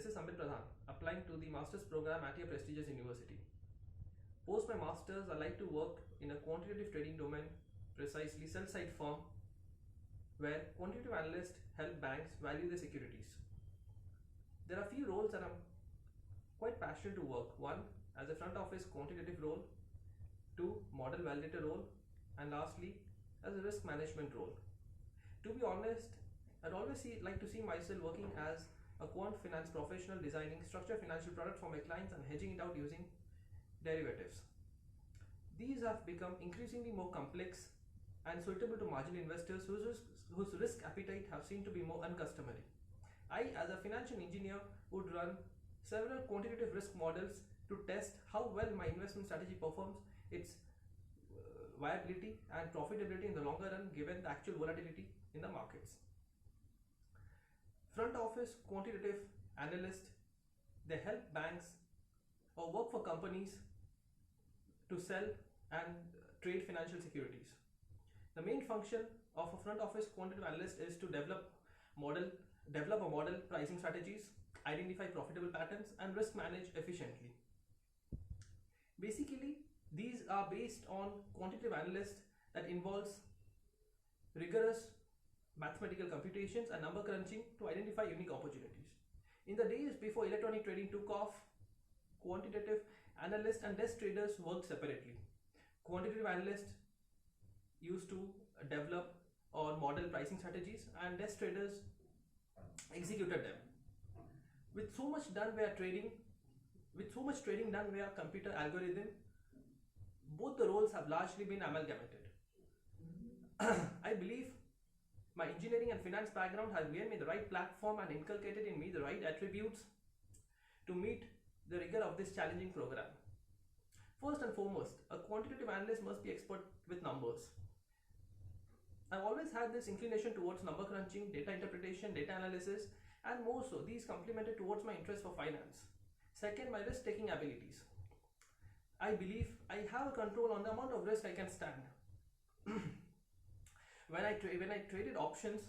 This is Amit Pradhan, applying to the master's program at a prestigious university. Post my master's, I like to work in a quantitative trading domain, precisely sell-side firm, where quantitative analysts help banks value their securities. There are a few roles that I'm quite passionate to work. One, as a front office quantitative role. Two, model validator role. And lastly, as a risk management role. To be honest, I'd always like to see myself working as a quant finance professional, designing structured financial products for my clients and hedging it out using derivatives. These have become increasingly more complex and suitable to marginal investors whose risk appetite have seemed to be more uncustomary. I, as a financial engineer, would run several quantitative risk models to test how well my investment strategy performs, its viability and profitability in the longer run given the actual volatility in the markets. Front office quantitative analysts, they help banks or work for companies to sell and trade financial securities. The main function of a front office quantitative analyst is to develop a model pricing strategies, identify profitable patterns and risk manage efficiently. Basically, these are based on quantitative analysts that involves rigorous mathematical computations and number crunching to identify unique opportunities. In the days before electronic trading took off, quantitative analysts and desk traders worked separately. Quantitative analysts used to develop or model pricing strategies and desk traders executed them. With so much trading done via computer algorithm, both the roles have largely been amalgamated. I believe my engineering and finance background has given me the right platform and inculcated in me the right attributes to meet the rigor of this challenging program. First and foremost, a quantitative analyst must be expert with numbers. I've always had this inclination towards number crunching, data interpretation, data analysis, and more so, these complemented towards my interest for finance. Second, my risk-taking abilities. I believe I have a control on the amount of risk I can stand. When I traded options,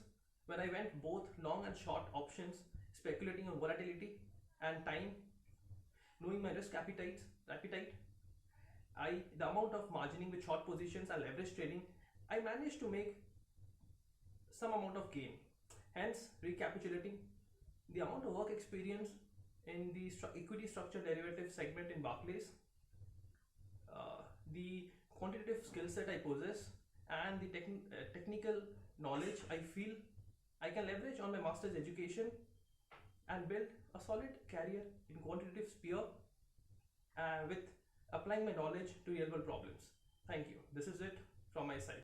when I went both long and short options, speculating on volatility and time, knowing my risk appetite, the amount of margining with short positions and leverage trading, I managed to make some amount of gain. Hence, recapitulating, the amount of work experience in the equity structured derivative segment in Barclays, the quantitative skill set I possess, and the technical knowledge I feel I can leverage on my master's education and build a solid career in quantitative sphere with applying my knowledge to real world problems. Thank you. This is it from my side.